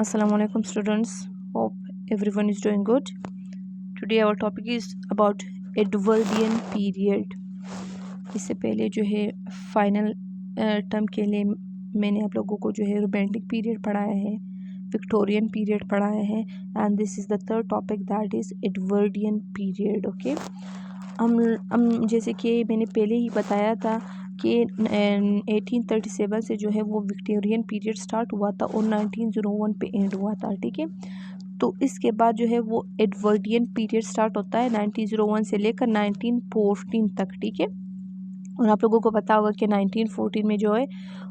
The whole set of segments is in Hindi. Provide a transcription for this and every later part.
Assalamu alaikum students, hope everyone is doing good. Today our topic is about Edwardian period. इससे पहले जो है फाइनल टर्म के लिए मैंने आप लोगों को जो है रोमांटिक पीरियड पढ़ाया है, विक्टोरियन पीरियड पढ़ाया है, and this is the third topic that is Edwardian period. Okay, हम जैसे कि मैंने पहले ही बताया था कि 1837 से जो है वो विक्टोरियन पीरियड स्टार्ट हुआ था और 1901 पे एंड हुआ था. ठीक है, तो इसके बाद जो है वो एडवर्डियन पीरियड स्टार्ट होता है 1901 से लेकर 1914 तक. ठीक है, और आप लोगों को पता होगा कि 1914 में जो है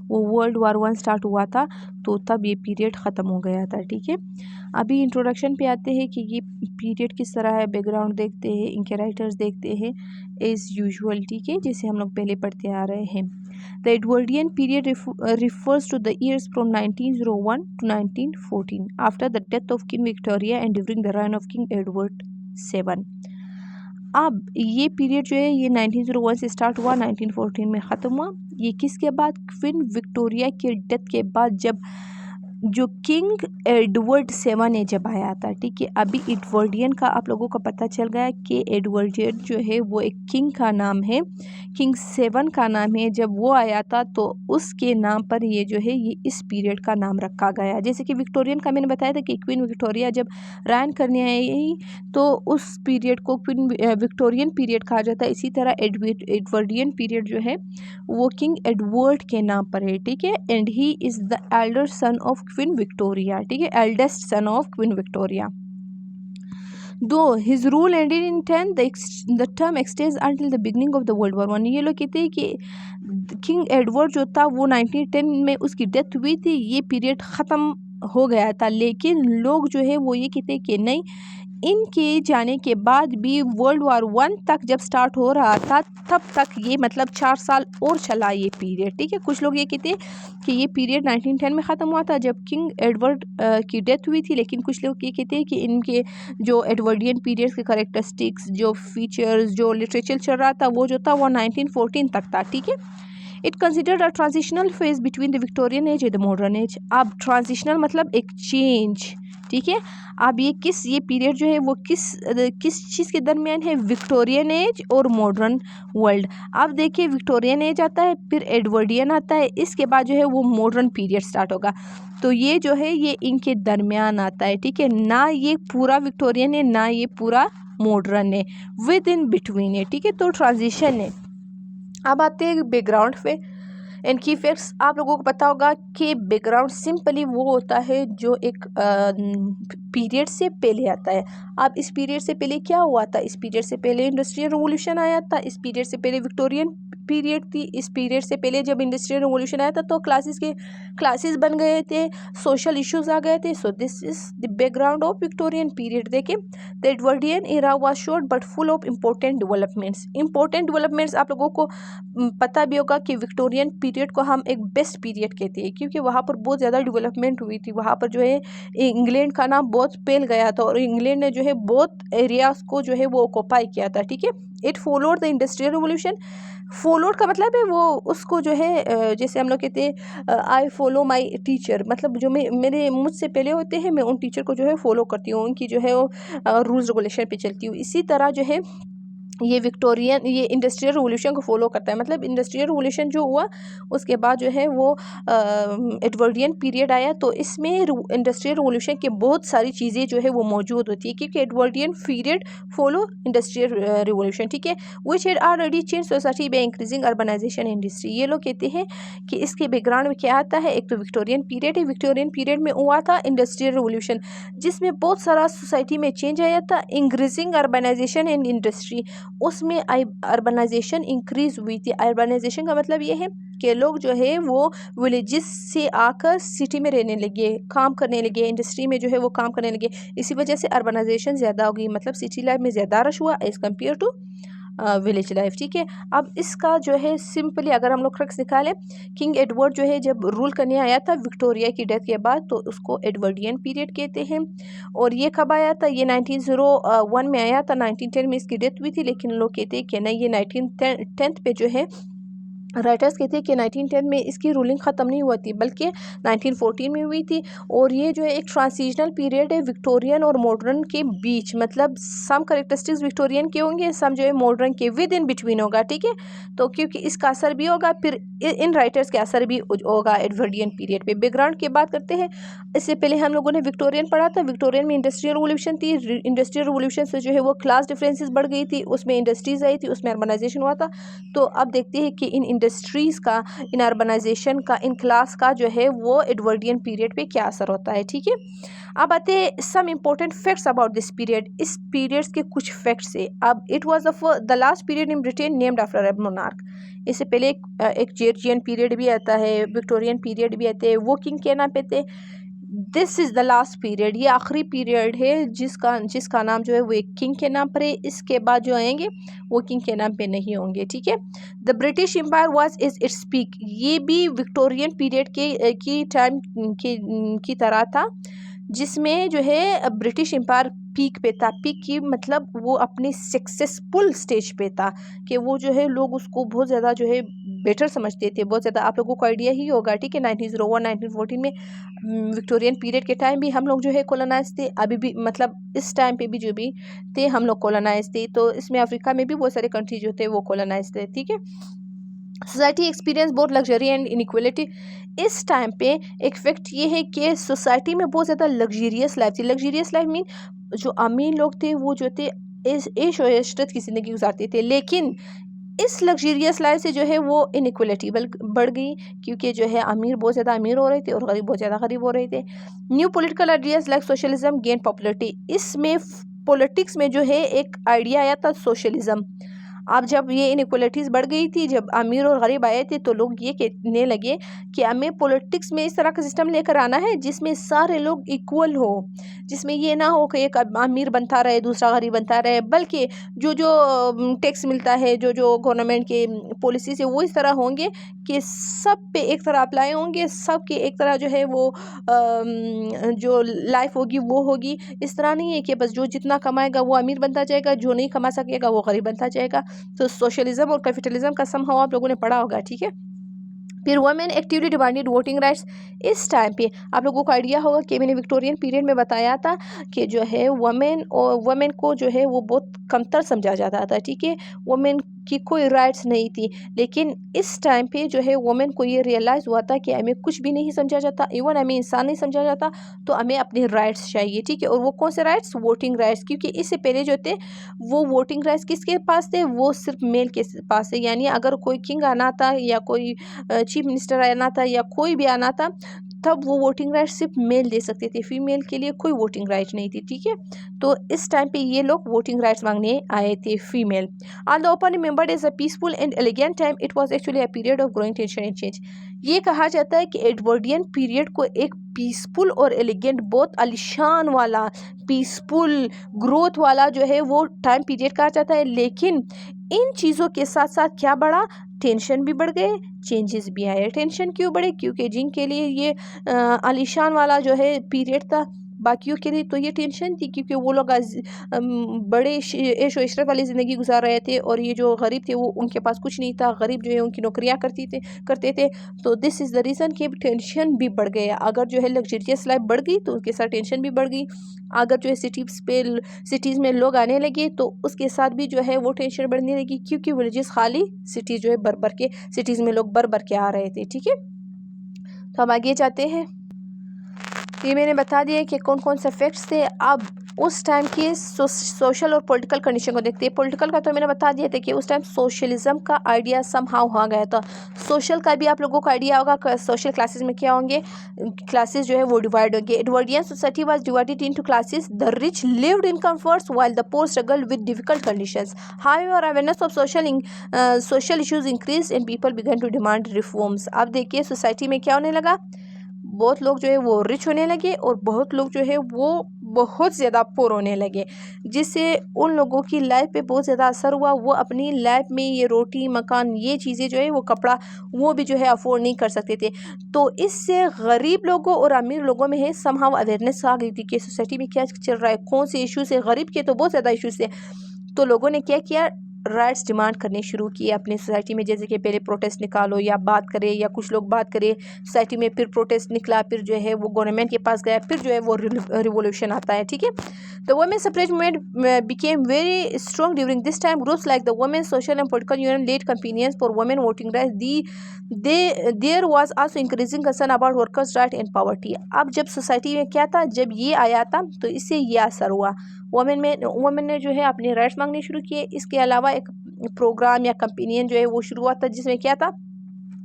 वो वर्ल्ड वार 1 स्टार्ट हुआ था, तो तब ये पीरियड ख़त्म हो गया था. ठीक है, अभी इंट्रोडक्शन पे आते हैं कि ये पीरियड किस तरह है, बैकग्राउंड देखते हैं, इनके राइटर्स देखते हैं एज़ यूजुअल. ठीक है, जैसे हम लोग पहले पढ़ते आ रहे हैं. The Edwardian period refers to the years from 1901 to 1914 after the death of Queen Victoria and during the reign of King Edward VII. अब ये पीरियड जो है ये 1901 से स्टार्ट हुआ, 1914 में ख़त्म हुआ. ये किसके बाद? क्वीन विक्टोरिया के डेथ के बाद, जब जो किंग एडवर्ड 7 ने जब आया था. ठीक है, अभी एडवर्डियन का आप लोगों को पता चल गया कि एडवर्डियन जो है वो एक किंग का नाम है, किंग 7 का नाम है. जब वो आया था तो उसके नाम पर ये जो है ये इस पीरियड का नाम रखा गया. जैसे कि विक्टोरियन का मैंने बताया था कि क्वीन विक्टोरिया जब रैन करने आई तो उस पीरियड को क्वीन विक्टोरियन पीरियड कहा जाता है. इसी तरह एडवर्डियन पीरियड जो है वो किंग एडवर्ड के नाम पर है. ठीक है, and he is the elder son of queen Victoria. ठीक है, eldest son of queen Victoria. Though his rule ended in 10, the term extends until the beginning of the World War I. ये लोग कहते हैं कि किंग एडवर्ड जो था वो 1910 में उसकी डेथ हुई थी, ये पीरियड ख़त्म हो गया था. लेकिन लोग जो है वो ये कहते हैं कि नहीं, इनके जाने के बाद भी वर्ल्ड वार 1 तक जब स्टार्ट हो रहा था तब तक ये मतलब 4 साल और चला ये पीरियड. ठीक है, कुछ लोग ये कहते हैं कि ये पीरियड 1910 में ख़त्म हुआ था जब किंग एडवर्ड की डेथ हुई थी. लेकिन कुछ लोग ये कहते हैं कि इनके जो एडवर्डियन पीरियड के करेक्टरिस्टिक्स, जो फीचर्स, जो लिटरेचर चल रहा था वो जो था वो 1914 तक था. ठीक है, it considered a transitional phase between the Victorian age and the modern age. अब ट्रांजिशनल मतलब एक चेंज. ठीक है, अब ये पीरियड जो है वो किस चीज़ के दरमियान है? विक्टोरियन एज और मॉडर्न वर्ल्ड. अब देखिए, विक्टोरियन एज आता है, फिर एडवर्डियन आता है, इसके बाद जो है वो मॉडर्न पीरियड स्टार्ट होगा. तो ये जो है ये इनके दरमियान आता है. ठीक है, ना ये पूरा विक्टोरियन है ना ये पूरा मॉडर्न है, विद इन बिटवीन है. ठीक है, तो ट्रांजिशन है. अब आते हैं बैकग्राउंड पे. इनकी फैक्ट्स आप लोगों को पता होगा कि बैकग्राउंड सिंपली वो होता है जो एक पीरियड से पहले आता है. अब इस पीरियड से पहले क्या हुआ था? इस पीरियड से पहले इंडस्ट्रियल रिवॉल्यूशन आया था. इस पीरियड से पहले विक्टोरियन पीरियड थी. इस पीरियड से पहले जब इंडस्ट्रियल रिवॉल्यूशन आया था तो क्लासेस बन गए थे, सोशल इश्यूज आ गए थे. So this is the background of Victorian period. देखिए, the Edwardian era was short but full of important developments. आप लोगों को पता भी होगा कि विक्टोरियन पीरियड को हम एक बेस्ट पीरियड कहते हैं क्योंकि वहाँ पर बहुत ज़्यादा डेवलपमेंट हुई थी. वहाँ पर जो है इंग्लैंड का नाम बहुत फैल गया था और इंग्लैंड ने जो है बहुत एरियाज को जो है वो ऑक्यूपाई किया था. ठीक है, it followed the industrial revolution. Followed का मतलब है वो उसको जो है जैसे हम लोग कहते हैं आई फॉलो माई टीचर, मतलब जो मेरे मुझसे पहले होते हैं मैं उन टीचर को जो है फॉलो करती हूँ, उनकी जो है वो रूल्स रेगुलेशन पे चलती हूँ. इसी तरह जो है ये इंडस्ट्रियल रिवॉल्यूशन को फॉलो करता है. मतलब इंडस्ट्रियल रिवॉल्यूशन जो हुआ उसके बाद जो है वो एडवर्डियन पीरियड आया, तो इसमें इंडस्ट्रियल रिवॉल्यूशन के बहुत सारी चीज़ें जो है वो मौजूद होती है क्योंकि Edwardian period follow industrial revolution. ठीक है, which had already change society by increasing urbanisation industry. ये लोग कहते हैं कि इसके बैकग्राउंड में क्या आता है? एक तो विक्टोरियन पीरियड है. विक्टोरियन पीरियड में हुआ था इंडस्ट्रियल रिवॉल्यूशन जिसमें बहुत सारा सोसाइटी में चेंज आया था. इंक्रीजिंग अर्बनाइजेशन इन इंडस्ट्री, उसमें अर्बनाइजेशन इंक्रीज हुई थी. अर्बनाइजेशन का मतलब ये है कि लोग जो है वो विलेजेस से आकर सिटी में रहने लगे, काम करने लगे, इंडस्ट्री में जो है वो काम करने लगे. इसी वजह से अर्बनाइजेशन ज़्यादा हो गई. मतलब सिटी लाइफ में ज़्यादा रश हुआ as compare to village life. ठीक है, अब इसका जो है सिंपली अगर हम लोग क्रक्स निकालें, किंग एडवर्ड जो है जब रूल करने आया था विक्टोरिया की डेथ के बाद तो उसको एडवर्डियन पीरियड कहते हैं. और ये कब आया था? ये 1901 में आया था. 1910 में इसकी डेथ हुई थी, लेकिन लोग कहते हैं कि नहीं, ये 1910 पे जो है राइटर्स कहते हैं कि 1910 में इसकी रूलिंग ख़त्म नहीं हुआ थी बल्कि 1914 में हुई थी। और ये जो है एक ट्रांजिशनल पीरियड है विक्टोरियन और मॉडर्न के बीच, मतलब सम करेक्टरिस्टिक्स विक्टोरियन के होंगे, सम जो है मॉडर्न के विद इन बिटवीन होगा, ठीक है। तो क्योंकि इसका असर भी होगा, फिर इन राइटर्स के असर भी होगा एडवर्डियन पीरियड पे। बैकग्राउंड की बात करते हैं, इससे पहले हम लोगों ने विक्टोरियन पढ़ा था। विक्टोरियन में इंडस्ट्रियल रिवोल्यूशन थी। इंडस्ट्रियल रिवोल्यूशन से जो है वो क्लास डिफरेंसेस बढ़ गई थी, उसमें इंडस्ट्रीज आई थी, उसमें अर्बनाइजेशन हुआ था। तो अब देखते हैं कि इन इंडस्ट्रीज़ का, इन अर्बनाइजेशन का, इन क्लास का जो है वो एडवर्डियन पीरियड पे क्या असर होता है, ठीक है। अब आते हैं some important facts about this period. इस पीरियड्स के कुछ फैक्ट्स है। अब it was the last period in Britain named after a monarch. इससे पहले एक जॉर्जियन पीरियड भी आता है, विक्टोरियन पीरियड भी आते हैं, वो किंग के नाम पे थे। This is the last period, ये आखिरी पीरियड है जिसका नाम जो है वो एक किंग के नाम पर है। इसके बाद जो आएंगे वो किंग के नाम पे नहीं होंगे, ठीक है। The British Empire was is its peak, ये भी विक्टोरियन पीरियड की टाइम की तरह था, जिसमें जो है ब्रिटिश एम्पायर पीक पे था। पीक की मतलब वो अपनी सक्सेसफुल स्टेज पे था, कि वो जो है लोग उसको बहुत ज़्यादा जो है बेटर समझते थे, बहुत ज़्यादा। आप लोगों को आइडिया ही होगा, ठीक है। 1901 1914 में विक्टोरियन पीरियड के टाइम भी हम लोग जो है कॉलोनाइज थे, अभी भी मतलब इस टाइम पे भी जो भी थे हम लोग कॉलोनाइज थे। तो इसमें अफ्रीका में भी बहुत सारे कंट्री जो थे वो कॉलोनाइज थे, ठीक है। सोसाइटी एक्सपीरियंस बहुत लग्जरी एंड इनइक्वलिटी। इस टाइम पे एक फैक्ट ये है कि सोसाइटी में बहुत ज़्यादा लग्जरियस लाइफ थी। लग्जरियस लाइफ मीन जो अमीर लोग थे वो जो थे ऐश और इशरत की ज़िंदगी गुजारते थे, लेकिन इस लग्जरियस लाइफ से जो है वो इनइक्वलिटी बढ़ गई, क्योंकि जो है अमीर बहुत ज़्यादा अमीर हो रहे थे और गरीब बहुत ज़्यादा गरीब हो रहे थे। New political ideas like socialism gain popularity. इसमें पॉलिटिक्स में जो है एक आइडिया आया था सोशलिज्म। अब जब ये इनइक्वलिटीज़ बढ़ गई थी, जब अमीर और गरीब आए थे, तो लोग ये कहने लगे कि हमें पॉलिटिक्स में इस तरह का सिस्टम लेकर आना है जिसमें सारे लोग इक्वल हो, जिसमें ये ना हो कि एक अमीर बनता रहे दूसरा गरीब बनता रहे, बल्कि जो जो टैक्स मिलता है, जो जो गवर्नमेंट के पॉलिसी से वो इस तरह होंगे कि सब पे एक तरह अप्लाई होंगे, सब के एक तरह जो है वो जो लाइफ होगी वो होगी। इस तरह नहीं है कि बस जो जितना कमाएगा वो अमीर बनता जाएगा, जो नहीं कमा सकेगा वो गरीब बनता जाएगा। तो सोशलिज्म और कैपिटलिज्म का समहाउ आप लोगों ने पढ़ा होगा, ठीक है। फिर women actively demanded voting rights. इस टाइम पे आप लोगों को आइडिया होगा कि मैंने विक्टोरियन पीरियड में बताया था कि जो है वुमेन को जो है वो बहुत कमतर समझा जाता था, ठीक है। वुमेन की कोई राइट्स नहीं थी, लेकिन इस टाइम पे जो है वुमेन को ये रियलाइज़ हुआ था कि हमें कुछ भी नहीं समझा जाता, इवन हमें इंसान नहीं समझा जाता, तो हमें अपने राइट्स चाहिए, ठीक है। और वो कौन से राइट्स? Voting rights. क्योंकि इससे पहले जो थे वो वोटिंग राइट्स किसके पास थे? वो सिर्फ मेल के पास थे। यानी अगर कोई किंग आना था या कोई चीफ मिनिस्टर आना था या कोई भी आना था, तब वो वोटिंग राइट सिर्फ मेल दे सकते थे, फीमेल के लिए कोई वोटिंग राइट नहीं थी, ठीक है। तो इस टाइम पे ये लोग वोटिंग राइट्स मांगने आए थे, female. All the open remembered as a peaceful and elegant time, it was actually a period of growing tension and change. ये कहा जाता है कि एडवर्डियन पीरियड को एक पीसफुल और एलिगेंट, बहुत आलिशान वाला, पीसफुल ग्रोथ वाला जो है वो टाइम पीरियड कहा जाता है। लेकिन इन चीज़ों के साथ साथ क्या बढ़ा? टेंशन भी बढ़ गए, चेंजेस भी आए। टेंशन क्यों बढ़े? क्योंकि जिनके लिए ये आलीशान वाला जो है पीरियड था, बाकियों के लिए तो ये टेंशन थी, क्योंकि वो लोग बड़े ऐश व इशरत वाली ज़िंदगी गुजार रहे थे, और ये जो गरीब थे वो उनके पास कुछ नहीं था। गरीब जो है उनकी नौकरियाँ करते थे। तो दिस इज़ द रीज़न कि टेंशन भी बढ़ गया। अगर जो है लग्जरियस लाइफ बढ़ गई तो उसके साथ टेंशन भी बढ़ गई। अगर जो है सिटीज़ में लोग आने लगे तो उसके साथ भी जो है वो टेंशन बढ़ने लगी, क्योंकि विलेजेस खाली, सिटीज़ जो है भर के सिटीज़ में लोग भर के आ रहे थे, ठीक है। तो हम आगे जाते हैं। ये मैंने बता दिया कि कौन कौन से फैक्ट्स थे। अब उस टाइम की सोशल और पॉलिटिकल कंडीशन को देखते हैं। पॉलिटिकल का तो मैंने बता दिया था कि उस टाइम सोशलिज्म का आइडिया समहाउ आ गया था। सोशल का भी आप लोगों को आइडिया होगा, सोशल क्लासेस में क्या होंगे, क्लासेस जो है वो डिवाइड होंगे। Edwardian society was divided into classes. The rich lived in comforts while the poor struggle with difficult conditions. However awareness of social issues increase and people began to demand reforms. अब देखिए सोसाइटी में क्या होने लगा, बहुत लोग जो है वो रिच होने लगे और बहुत लोग जो है वो बहुत ज़्यादा पुअर होने लगे, जिससे उन लोगों की लाइफ पे बहुत ज़्यादा असर हुआ। वो अपनी लाइफ में ये रोटी मकान, ये चीज़ें जो है वो कपड़ा, वो भी जो है अफोर्ड नहीं कर सकते थे। तो इससे गरीब लोगों और अमीर लोगों में है समहाउ अवेयरनेस आ गई थी कि सोसाइटी में क्या चल रहा है, कौन से इशूज़ है। गरीब के तो बहुत ज़्यादा इशूज़ है। तो लोगों ने क्या किया, राइट्स डिमांड करने शुरू किए अपने सोसाइटी में, जैसे कि पहले प्रोटेस्ट निकालो या बात करें या कुछ लोग बात करें सोसाइटी में, फिर प्रोटेस्ट निकला, फिर जो है वो गवर्नमेंट के पास गया, फिर जो है वो रिवोल्यूशन आता है, ठीक है। The women suffrage movement became very strong during this time. Groups like the women social and political union led campaigns for women voting rights there was also increasing concern about workers right and poverty. अब जब सोसाइटी में क्या था, जब ये आया था तो इससे ये असर हुआ, वुमेन ने जो है अपने राइट्स मांगने शुरू किए। इसके अलावा एक प्रोग्राम या कंपेनियन जो है वो शुरू हुआ था, जिसमें क्या था,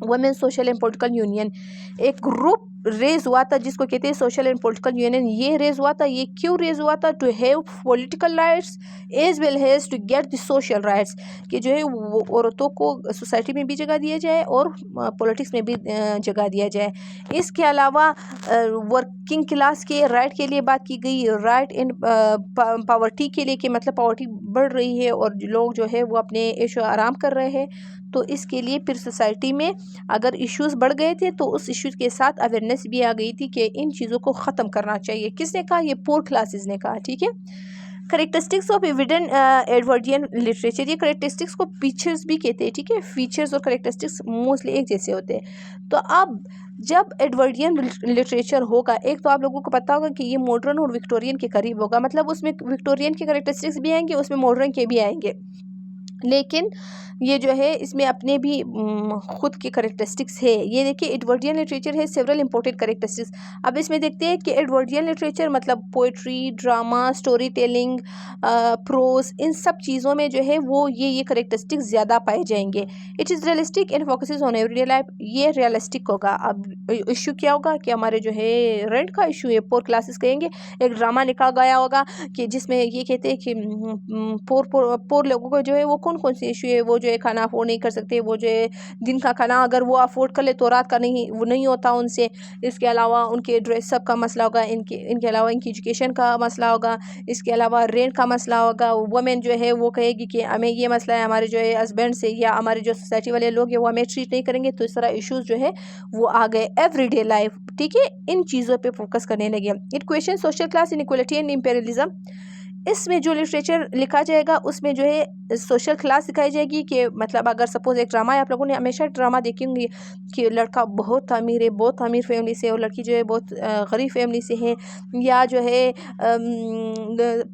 women social and political union, एक ग्रुप रेज हुआ था जिसको कहते हैं सोशल एंड पॉलिटिकल यूनियन। ये रेज हुआ था, ये क्यों रेज हुआ था, to have political rights as well has to get the social rights, कि जो है वो औरतों को सोसाइटी में भी जगह दिया जाए और पॉलिटिक्स में भी जगह दिया जाए। इसके अलावा वर्किंग क्लास के राइट के लिए बात की गई, राइट इन पावर्टी के लिए, कि मतलब पावर्टी बढ़ रही है और लोग जो है वो अपने ऐशो आराम कर रहे हैं, तो इसके लिए फिर सोसाइटी में अगर इश्यूज़ बढ़ गए थे तो उस इश्यूज़ के साथ अवेयरनेस भी आ गई थी कि इन चीज़ों को ख़त्म करना चाहिए। किसने कहा, ये पुअर क्लासेस ने कहा, ठीक है। Characteristics of evident Edwardian literature, ये करेक्टरिस्टिक्स को फीचर्स भी कहते हैं, ठीक है। फीचर्स और करेक्टरिस्टिक्स मोस्टली एक जैसे होते हैं। तो अब जब एडवर्डियन लिटरेचर होगा, एक तो आप लोगों को पता होगा कि ये मॉडर्न और विक्टोरियन के करीब होगा, मतलब उसमें विक्टोरियन के करेक्टरिस्टिक्स भी आएंगे, उसमें मॉडर्न के भी आएंगे, लेकिन ये जो है इसमें अपने भी खुद के करेक्टरिस्टिक्स है। ये देखिए, एडवर्डियन लिटरेचर है सेवरल इंपॉर्टेंट करेक्टरिस्टिक्स। अब इसमें देखते हैं कि एडवर्डियन लिटरेचर मतलब poetry, drama, story telling, prose, इन सब चीज़ों में जो है वो ये करेक्टरिस्टिक्स ज़्यादा पाए जाएंगे। It is realistic and focuses on everyday life, ये रियलिस्टिक होगा। अब इशू क्या होगा कि हमारे जो है रेंट का इशू है, पोर क्लासेस कहेंगे, एक ड्रामा निकाल गया होगा कि जिसमें ये कहते हैं कि पोर लोगों को जो है वो कौन कौन सी इशू है, वो जो है खाना अफोर्ड नहीं कर सकते, वो जो है दिन का खाना अगर वो अफोर्ड कर ले तो रात का वो नहीं होता उनसे। इसके अलावा उनके ड्रेसअप का मसला होगा, इनके अलावा इनकी एजुकेशन का मसला होगा, इसके अलावा रेंट का मसला होगा। वुमेन जो है वो कहेगी कि हमें ये मसला है, हमारे जो है हस्बैंड से या हमारे जो सोसाइटी वाले लोग हैं वो हमें ट्रीट नहीं करेंगे, तो इस तरह इश्यूज जो है वो आ गए एवरीडे लाइफ, ठीक है। इन चीज़ों पे फोकस करने लगे। It question social class inequality and imperialism, इसमें जो लिटरेचर लिखा जाएगा उसमें जो है सोशल क्लास दिखाई जाएगी, कि मतलब अगर सपोज एक ड्रामा है, आप लोगों ने हमेशा ड्रामा देखी होंगी कि लड़का बहुत अमीर है, बहुत अमीर फैमिली से, और लड़की जो है बहुत गरीब फैमिली से है, या जो है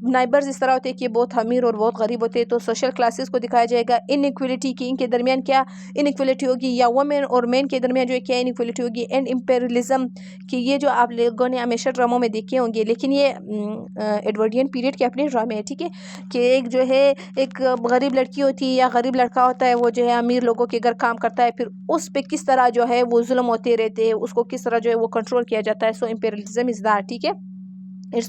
नाइबर्स इस तरह होते हैं कि बहुत अमीर और बहुत गरीब होते हैं, तो सोशल क्लासेस को दिखाया जाएगा। इनइक्वलिटी की इनके दरमियान क्या इनइक्वलिटी होगी, या वुमेन और मैन के दरमियान जो है क्या इनइक्वलिटी होगी। एंड इम्पेरियलिज्म, कि ये जो आप लोगों ने हमेशा ड्रामों में देखे होंगे, लेकिन ये एडवर्डियन पीरियड के अपने ड्रामे है, ठीक है। कि एक जो है एक गरीब लड़की होती है या गरीब लड़का होता है, वो जो है अमीर लोगों के घर काम करता है, फिर उस पे किस तरह जो है वो जुल्म होते रहते हैं, उसको किस तरह जो है वो कंट्रोल किया जाता है। सो इम्पेरियलिज्म इज दैट, ठीक है। It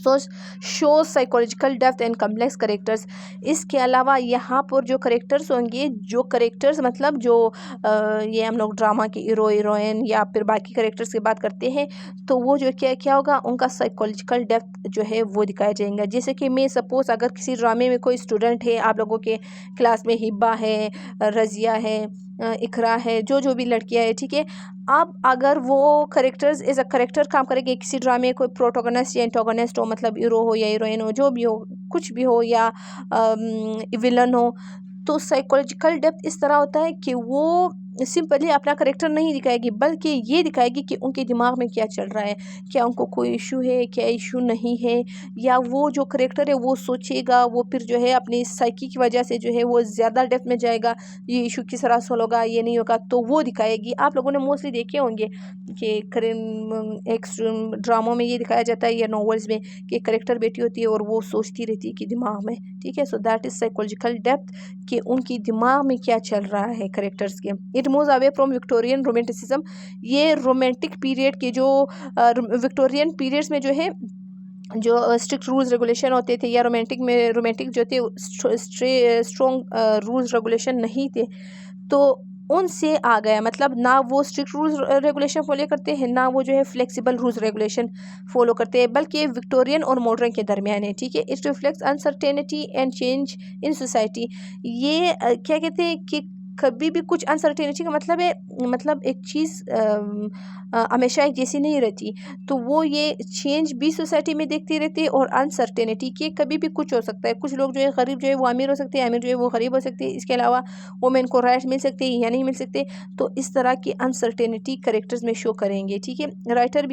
shows psychological depth and complex characters. इसके अलावा यहाँ पर जो करेक्टर्स होंगे, जो करेक्टर्स मतलब जो ये हम लोग ड्रामा के हीरो हीरोइन या फिर बाकी करेक्टर्स की बात करते हैं, तो वो जो क्या क्या होगा, उनका साइकोलॉजिकल डेप्थ जो है वो दिखाया जाएगा। जैसे कि मैं सपोज अगर किसी ड्रामे में कोई स्टूडेंट है, आप लोगों के क्लास में हिब्बा है, रज़िया है, इकरा है, जो भी लड़कियां है, ठीक है। अब अगर वो करेक्टर्स एज अ करेक्टर काम करेंगे किसी ड्रामे, कोई प्रोटोगनिस्ट या एंटागोनिस्ट हो, मतलब हीरो हो या हीरोइन हो, जो भी हो, कुछ भी हो, या विलन हो, तो साइकोलॉजिकल डेप्थ इस तरह होता है कि वो सिंपली अपना करेक्टर नहीं दिखाएगी, बल्कि ये दिखाएगी कि उनके दिमाग में क्या चल रहा है, क्या उनको कोई इशू है, क्या इशू नहीं है, या वो जो करेक्टर है वो सोचेगा, वो फिर जो है अपनी साइकी की वजह से जो है वो ज़्यादा डेप्थ में जाएगा, ये इशू किस तरह सोल्व होगा, ये नहीं होगा, तो वो दिखाएगी। आप लोगों ने मोस्टली देखे होंगे कि एक ड्रामों में ये दिखाया जाता है या नॉवेल्स में कि करेक्टर बैठी होती है और वो सोचती रहती है कि दिमाग में, ठीक है। So that is psychological depth, कि उनकी दिमाग में क्या चल रहा है करेक्टर्स के। It moves away from Victorian romanticism, ये रोमांटिक पीरियड के जो विक्टोरियन पीरियड्स में जो है जो स्ट्रिक्ट रूल्स रेगुलेशन होते थे, या रोमांटिक जो थे स्ट्रॉन्ग रूल्स रेगुलेशन नहीं थे, तो उनसे आ गया, मतलब ना वो स्ट्रिक्ट रूल्स रेगुलेशन फॉलो करते हैं, ना वो जो है फ्लेक्सिबल रूल्स रेगुलेशन फॉलो करते हैं, बल्कि विक्टोरियन और मॉडर्न के दरमियान है, ठीक है। It reflects uncertainty and change in society, ये क्या कहते हैं कि कभी भी कुछ अनसर्टेनिटी का मतलब है, मतलब एक चीज़ हमेशा एक जैसी नहीं रहती। तो वो ये चेंज भी सोसाइटी में देखते रहते हैं, और अनसर्टेनिटी के कभी भी कुछ हो सकता है। कुछ लोग जो है गरीब जो है वो अमीर हो सकते हैं, अमीर जो है वो गरीब हो सकते हैं। इसके अलावा वुमेन को राइट मिल सकते हैं या नहीं मिल सकते। तो इस तरह की अनसर्टेनिटी करेक्टर्स में शो करेंगे, ठीक है। Writers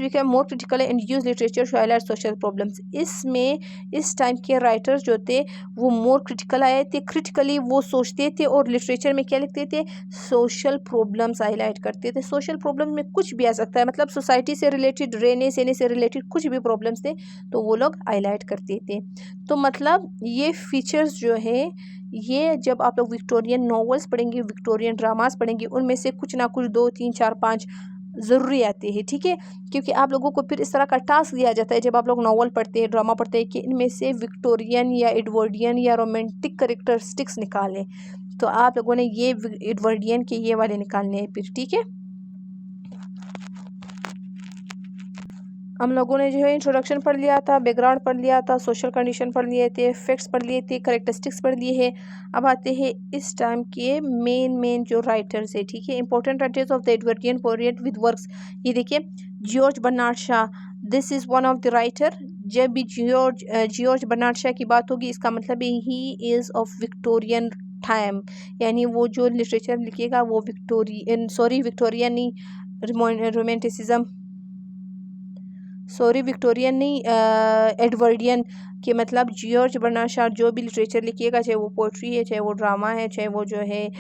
became more critical and use literature to highlight social problems. इसमें इस टाइम के राइटर्स जो थे वो मोर क्रिटिकल आए थे, क्रिटिकली वो सोचते थे और लिटरेचर में क्या लिखते थे, सोशल प्रॉब्लम्स हाईलाइट करते थे। सोशल प्रॉब्लम में कुछ भी आ सकता है, मतलब सोसाइटी से रिलेटेड, रहने सहने से रिलेटेड कुछ भी प्रॉब्लम्स थे तो वो लोग हाईलाइट करते थे। तो मतलब ये फीचर्स जो है, ये जब आप लोग विक्टोरियन नॉवेल्स पढ़ेंगे, विक्टोरियन ड्रामास पढ़ेंगे, उनमें से कुछ ना कुछ 2 3 4 5 ज़रूरी आते हैं, ठीक है। क्योंकि आप लोगों को फिर इस तरह का टास्क दिया जाता है जब आप लोग नॉवल पढ़ते हैं, ड्रामा पढ़ते हैं, कि इनमें से विक्टोरियन या एडवर्डियन या रोमांटिक करेक्टरिस्टिक्स निकालें। तो आप लोगों ने ये एडवर्डियन के ये वाले निकालने हैं फिर, ठीक है। हम लोगों ने जो है इंट्रोडक्शन पढ़ लिया था, बैकग्राउंड पढ़ लिया था, सोशल कंडीशन पढ़ लिए थे, फैक्ट्स पढ़ लिए थे, करेक्टरिस्टिक्स पढ़ लिए हैं। अब आते हैं इस टाइम के मेन जो राइटर्स है, ठीक है। Important writers of the Edwardian period with works. ये देखिए, George Bernard Shaw, this is one of the writer. जब भी जॉर्ज बर्नार्ड शॉ की बात होगी, इसका मतलब है ही इज़ ऑफ विक्टोरियन टाइम, यानी वो जो लिटरेचर लिखेगा वो विक्टोरियन नहीं, रोमांटिसिज्म, विक्टोरियन नहीं, एडवर्डियन के मतलब जॉर्ज बर्नार्ड शॉ जो भी लिटरेचर लिखिएगा, चाहे वो पोइट्री है, चाहे वो ड्रामा है, चाहे वो जो है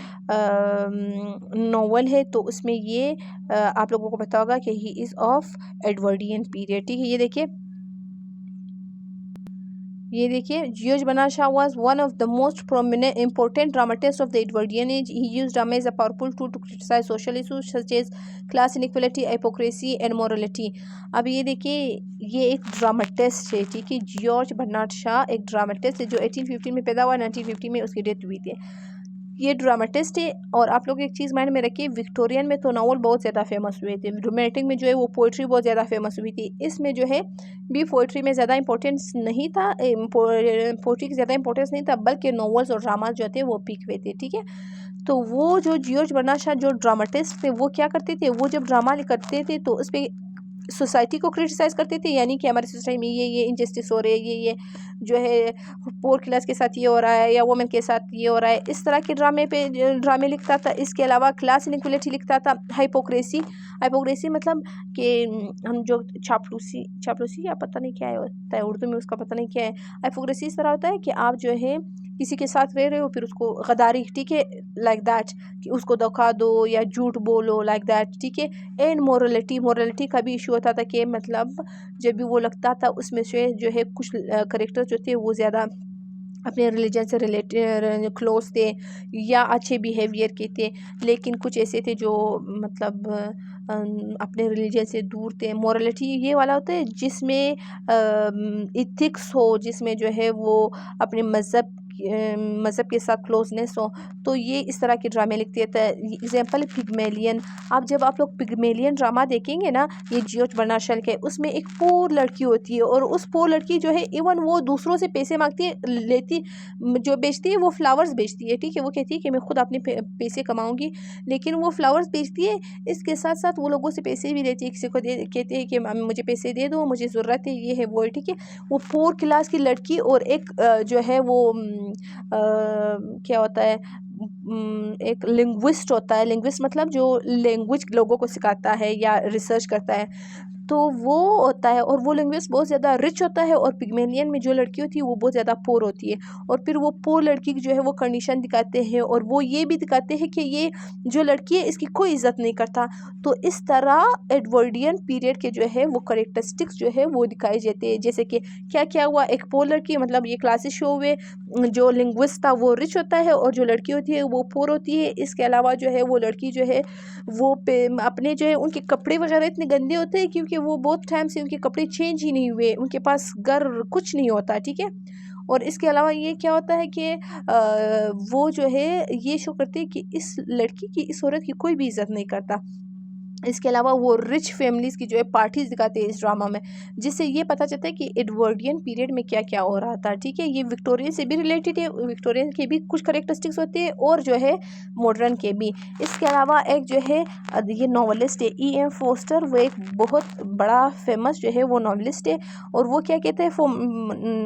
नॉवल है, तो उसमें ये आप लोगों को पता होगा कि he is of Edwardian period, ठीक है। ये देखिए, George Bernard Shaw was one of the most prominent important dramatist of the Edwardian age. He used drama as a powerful tool to criticise social issues such as class inequality, hypocrisy and morality. अब ये देखिए, ये एक ड्रामाटिस्ट है, ठीक है। जॉर्ज बर्नार्ड शॉ एक ड्रामाटिस्ट है जो 1850 में पैदा हुआ, 1950 में उसकी डेथ हुई थी। ये ड्रामाटिस्ट है। और आप लोग एक चीज़ माइंड में रखिए, विक्टोरियन में तो नावल बहुत ज़्यादा फेमस हुए थे, रोमांटिक में जो है वो पोइट्री बहुत ज़्यादा फेमस हुई थी। इसमें जो है भी पोइट्री में ज़्यादा इंपॉर्टेंस नहीं था, पोइट्री की ज़्यादा इंपॉर्टेंस नहीं था, बल्कि नॉवेल्स और ड्रामास जो थे वो पीक हुए थे, ठीक है। तो वो जो जॉर्ज बर्नार्ड शॉ जो ड्रामाटिस्ट थे वो क्या करते थे, वो जब ड्रामा करते थे तो उस पर सोसाइटी को क्रिटिसाइज़ करते थे, यानी कि हमारी सोसाइटी में ये इनजस्टिस हो रही है, ये जो है पोर क्लास के साथ ये हो रहा है या वुमेन के साथ ये हो रहा है, इस तरह के ड्रामे लिखता था। इसके अलावा क्लास इनइक्वालिटी लिखता था, हाइपोक्रेसी मतलब कि हम जो चापलूसी या पता नहीं क्या होता है उर्दू में, उसका पता नहीं क्या है। हाइपोक्रेसी इस तरह होता है कि आप जो है किसी के साथ रह रहे हो, फिर उसको गद्दारी, ठीक है, लाइक दैट, कि उसको धोखा दो या झूठ बोलो, लाइक दैट, ठीक है। एंड मोरलिटी का भी इशू होता था कि मतलब जब भी वो लगता था उसमें से जो है कुछ करेक्टर जो थे वो ज़्यादा अपने रिलीजन से रिलेटेड क्लोज थे या अच्छे बिहेवियर के थे, लेकिन कुछ ऐसे थे जो मतलब अपने रिलीजन से दूर थे। मोरलिटी ये वाला होता है जिसमें इथिक्स हो, जिसमें जो है वो अपने मज़हब के साथ क्लोजनेस हो। तो ये इस तरह के ड्रामे लिखते थे। Example Pygmalion. अब जब आप लोग पिग्मेलियन ड्रामा देखेंगे ना, ये जॉर्ज बर्नार्ड शॉ के, उसमें एक पोर लड़की होती है और उस पोर लड़की जो है इवन वो दूसरों से पैसे मांगती है, लेती, जो बेचती है वो फ्लावर्स बेचती है, ठीक है। वो कहती है कि मैं खुद अपने पैसे कमाऊंगी, लेकिन वो फ्लावर्स बेचती है, इसके साथ साथ वो लोगों से पैसे भी लेती है। किसी को कहते हैं कि मुझे पैसे दे दो, मुझे ज़रूरत है, ये है वो है, ठीक है। वो पोर क्लास की लड़की, और एक जो है वो क्या होता है, एक लिंग्विस्ट होता है। लिंग्विस्ट मतलब जो लैंग्वेज लोगों को सिखाता है या रिसर्च करता है, तो वो होता है। और वो लिंग्विस्ट बहुत ज़्यादा रिच होता है, और पिग्मेलियन में जो लड़की होती है वो बहुत ज़्यादा पोर होती है। और फिर वो पोर लड़की की जो है वो कंडीशन दिखाते हैं, और वो ये भी दिखाते हैं कि ये जो लड़की है इसकी कोई इज्जत नहीं करता। तो इस तरह एडवर्डियन पीरियड के जो है वो करेक्टरिस्टिक्स जो है वो दिखाए जाते हैं। जैसे कि क्या क्या हुआ, एक पोर लड़की, मतलब ये क्लासेस शो हुए, जो लिंग्विस्ट था वो रिच होता है और जो लड़की होती है वो पोर होती है। इसके अलावा जो है वो लड़की जो है वो अपने जो है उनके कपड़े वगैरह इतने गंदे होते हैं, क्योंकि वो बहुत टाइम से उनके कपड़े चेंज ही नहीं हुए, उनके पास घर कुछ नहीं होता, ठीक है। और इसके अलावा ये क्या होता है कि वो जो है ये शो करते हैं कि इस लड़की की, इस औरत की कोई भी इज्जत नहीं करता। इसके अलावा वो रिच फैमिलीज़ की जो है पार्टीज दिखाते हैं इस ड्रामा में, जिससे ये पता चलता है कि एडवर्डियन पीरियड में क्या क्या हो रहा था। ठीक है, ये विक्टोरियन से भी रिलेटेड है, विक्टोरियन के भी कुछ करेक्टरिस्टिक्स होते हैं और जो है मॉडर्न के भी। इसके अलावा एक जो है ये नॉवलिस्ट है E.M. फोस्टर, वो एक बहुत बड़ा फेमस जो है वो नॉवलिस्ट है, और वो क्या कहते हैं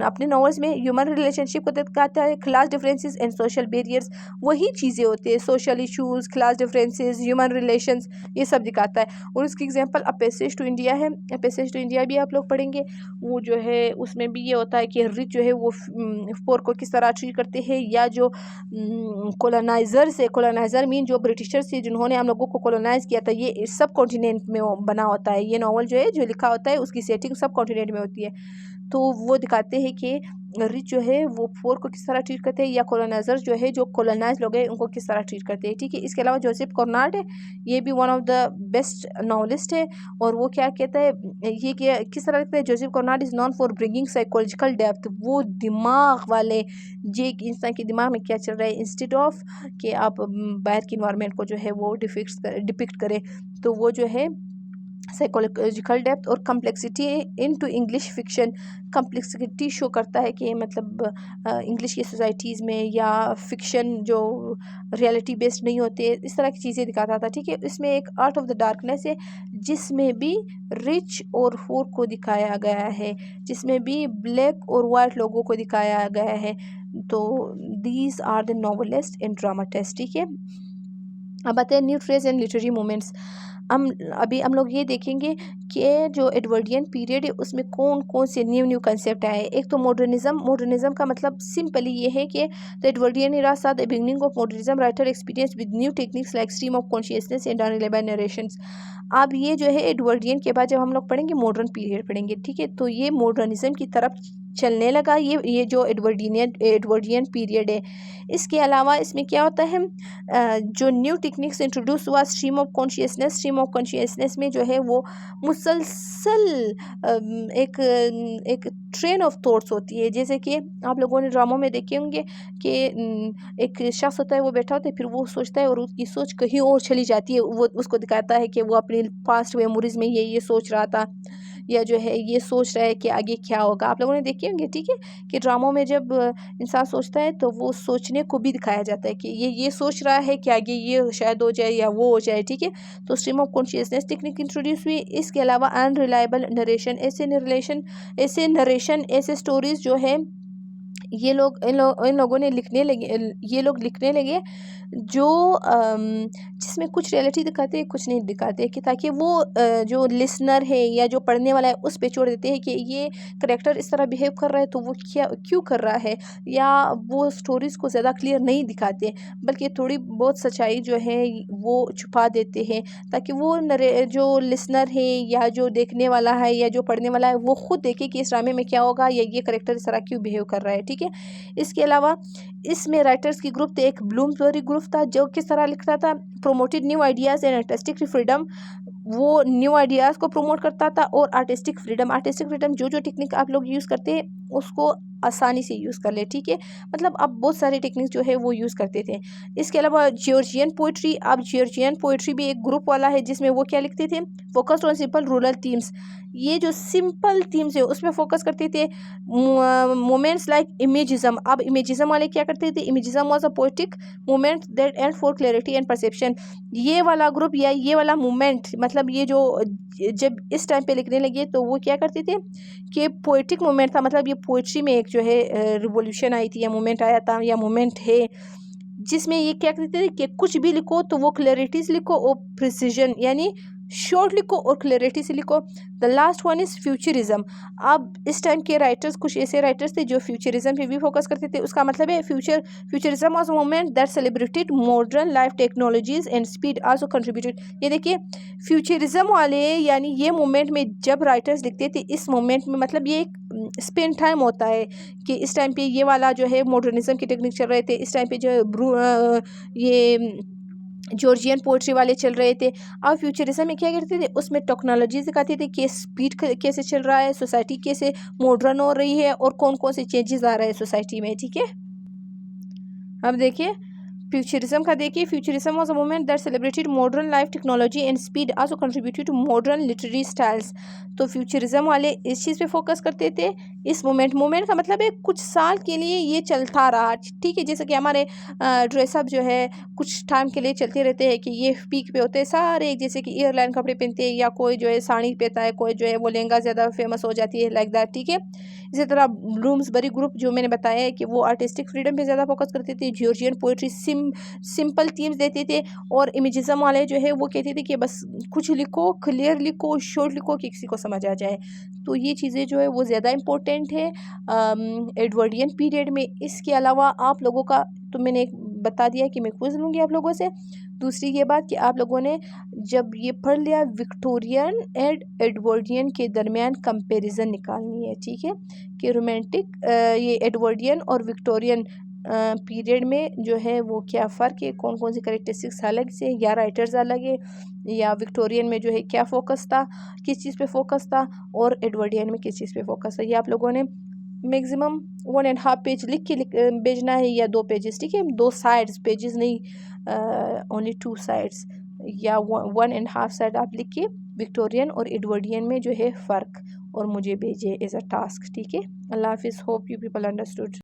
अपने नॉवेल्स में ह्यूमन रिलेशनशिप को दिखाता है, class differences and social barriers, वही चीज़ें होती है, social issues, class differences, human relations, ये सब दिखाता है। और उसकी example a passage to India है। अ पैसेज टू इंडिया भी आप लोग पढ़ेंगे, वो जो है उसमें भी ये होता है कि रिच जो है वो पोर को किस तरह ट्रीट करते हैं, या जो कॉलोनाइजर मीन जो ब्रिटिशर्स थे जिन्होंने हम लोगों को कॉलोनाइज किया था, ये सब कॉन्टिनेंट में बना होता है। ये नॉवल जो है जो लिखा होता है उसकी सेटिंग सब कॉन्टिनेंट में होती है। तो वो दिखाते हैं कि रिच जो है वो पोर को किस तरह ट्रीट करते हैं, या कॉलोनाइजर्स जो है जो कॉलोनाइज लोग हैं उनको किस तरह ट्रीट करते हैं। ठीक है, इसके अलावा जोसेफ कॉर्नार्ड है, ये भी one of the best novelist है, और वो क्या कहता है, ये क्या किस तरह लिखता है, Joseph Conrad is known for bringing psychological depth, वो दिमाग वाले जे इंसान के दिमाग में क्या चल रहा है, इंस्टेड ऑफ कि आप बाहर की इन्वायरमेंट को जो है वो डिपिक्ट करें, तो वो जो है साइकोलॉजिकल डेप्थ और complexity into English fiction, complexity show करता है कि मतलब इंग्लिश की सोसाइटीज़ में या फिक्शन जो रियलिटी बेस्ड नहीं होते, इस तरह की चीज़ें दिखाता था। ठीक है, इसमें एक आर्ट ऑफ द डार्कनेस है जिसमें भी रिच और पुअर को दिखाया गया है, जिसमें भी ब्लैक और वाइट लोगों को दिखाया गया है। तो these are the novelist in drama test. ठीक है, अब आते हैं new trends and literary movements. हम लोग ये देखेंगे कि जो एडवर्डियन पीरियड है उसमें कौन कौन से न्यू कंसेप्ट आए। एक तो मॉडर्निज्म का मतलब सिंपली ये है कि द एडवर्डियन इरा साथ the beginning of modernism, writer experience with new techniques like stream of consciousness and unreliable narrations. अब ये जो है एडवर्डियन के बाद जब हम लोग पढ़ेंगे मॉडर्न पीरियड पढ़ेंगे। ठीक है, तो ये मॉडर्निज्म की तरफ चलने लगा ये जो एडवर्डियन पीरियड है। इसके अलावा इसमें क्या होता है, जो न्यू टेक्निक्स इंट्रोड्यूस हुआ स्ट्रीम ऑफ कॉन्शियसनेस में जो है वो मुसलसल एक ट्रेन ऑफ थॉट्स होती है। जैसे कि आप लोगों ने ड्रामों में देखे होंगे कि एक शख्स होता है, वो बैठा होता है, फिर वो सोचता है और उसकी सोच कहीं और चली जाती है। वो उसको दिखाता है कि वो अपनी पास्ट मेमोरीज में ये सोच रहा था, या जो है ये सोच रहा है कि आगे क्या होगा। आप लोगों ने देखे होंगे। ठीक है, कि ड्रामों में जब इंसान सोचता है तो वो सोचने को भी दिखाया जाता है कि ये सोच रहा है कि आगे ये शायद हो जाए या वो हो जाए। ठीक है, तो stream of consciousness technique introduce हुई। इसके अलावा अनरिलायबल नरेशन, ऐसे नरेशन ऐसे स्टोरीज जो है इन लोगों ने ये लोग लिखने लगे जो जिसमें कुछ रियलिटी दिखाते हैं कुछ नहीं दिखाते, कि ताकि वो जो लिसनर है या जो पढ़ने वाला है उस पे छोड़ देते हैं कि ये करेक्टर इस तरह बिहेव कर रहा है तो वो क्यों कर रहा है, या वो स्टोरीज़ को ज़्यादा क्लियर नहीं दिखाते, बल्कि थोड़ी बहुत सच्चाई जो है वो छुपा देते हैं, ताकि वो जो लिसनर है या जो देखने वाला है या जो पढ़ने वाला है वो खुद देखे कि इस ड्रामे में क्या होगा, या ये करेक्टर इस तरह क्यों बिहेव कर रहा है। ठीक है, इसके अलावा इसमें राइटर्स की ग्रुप थे, एक ब्लूमसबरी ग्रुप था जो किस तरह लिखता था, promoted new ideas and artistic freedom, वो न्यू आइडियाज़ को प्रमोट करता था, और आर्टिस्टिक फ्रीडम जो टेक्निक आप लोग यूज़ करते हैं उसको आसानी से यूज़ कर ले। ठीक है, मतलब अब बहुत सारे टेक्निक जो है वो यूज़ करते थे। इसके अलावा जॉर्जियन पोइट्री, अब जॉर्जियन पोइट्री भी एक ग्रुप वाला है जिसमें वो क्या लिखते थे, focused on simple rural themes, ये जो सिंपल थीम्स है उसमें फोकस करते थे। मोमेंट्स लाइक इमेजिज्म, अब इमेजिज्म वाले क्या करते थे, imagism was a poetic moment that and for clarity and perception. ये वाला ग्रुप या ये वाला मूवमेंट, मतलब ये जो जब इस टाइम पे लिखने लगे तो वो क्या करते थे कि पोएटिक मोमेंट था, मतलब ये पोइट्री में एक जो है रिवॉल्यूशन आई थी या मूवमेंट आया था या मूवमेंट है, जिसमें ये क्या करते थे कि कुछ भी लिखो तो वो क्लैरिटीज लिखो और प्रिसीजन यानी शॉर्ट लिखो और क्लैरिटी से लिखो। The last one is futurism. अब इस टाइम के राइटर्स कुछ ऐसे राइटर्स थे जो फ्यूचरिज्म पे भी फोकस करते थे। उसका मतलब है futurism was a movement that celebrated modern life technologies and speed also contributed. ये देखिए फ्यूचरिज्म वाले यानी ये मूवमेंट में जब राइटर्स लिखते थे इस मूवमेंट में, मतलब ये एक स्पेन टाइम होता है कि इस टाइम पे ये वाला जो है मॉडर्निज्म की टेक्निक चल रहे थे, इस टाइम पे जो है ये जॉर्जियन पोइट्री वाले चल रहे थे। अब फ्यूचरिज्म में क्या करते थे, उसमें टेक्नोलॉजी दिखाते थे कि स्पीड कैसे चल रहा है, सोसाइटी कैसे मॉडर्न हो रही है और कौन कौन से चेंजेस आ रहे हैं सोसाइटी में। ठीक है, अब देखिए फ्यूचरिज्म का देखिए, futurism was a movement that celebrated modern life technology and speed, also contributed to modern literary styles. तो फ्यूचरिज्म वाले इस चीज़ पे फोकस करते थे। इस मूवमेंट का मतलब है कुछ साल के लिए ये चलता रहा, ठीक है। जैसे कि हमारे ड्रेसअप जो है कुछ टाइम के लिए चलते रहते हैं कि ये पीक पे होते हैं सारे, जैसे कि एयरलाइन कपड़े पहनते हैं या कोई जो है साड़ी पहनता है, कोई जो है वो लहंगा ज़्यादा फेमस हो जाती है, लाइक दैट, ठीक है। इसी तरह ब्लूम्सबरी ग्रुप जो मैंने बताया है कि वो आर्टिस्टिक फ्रीडम पे ज़्यादा फोकस करते थे। जॉर्जियन पोइट्री सिंपल थीम्स देते थे। और इमेजिज्म वाले जो है वो कहते थे कि बस कुछ लिखो, क्लियर लिखो, शॉर्ट लिखो कि किसी को समझ आ जाए। तो ये चीज़ें जो है वो ज़्यादा इम्पोर्टेंट है एडवर्डियन पीरियड में। इसके अलावा आप लोगों का तो मैंने एक बता दिया कि मैं क्विज लूँगी आप लोगों से। दूसरी ये बात कि आप लोगों ने जब ये पढ़ लिया विक्टोरियन एंड एडवर्डियन के दरमियान कंपैरिजन निकालनी है, ठीक है, कि रोमांटिक ये एडवर्डियन और विक्टोरियन पीरियड में जो है वो क्या फ़र्क है, कौन कौन सी करेक्टरिस्टिक्स अलग से या राइटर्स अलग है, या विक्टोरियन में जो है क्या फोकस था, किस चीज़ पे फोकस था, और एडवर्डियन में किस चीज़ पे फोकस था। ये आप लोगों ने मैक्सिमम 1.5 पेज लिख के भेजना है, या 2 पेजेस, ठीक है, 2 साइड्स, पेजेस नहीं, ओनली 2 साइड्स, या 1.5 साइड आप लिख के विक्टोरियन और एडवर्डियन में जो है फ़र्क और मुझे भेजे एज अ टास्क, ठीक है। अल्लाह हाफिज़, होप यू पीपल अंडरस्टूड।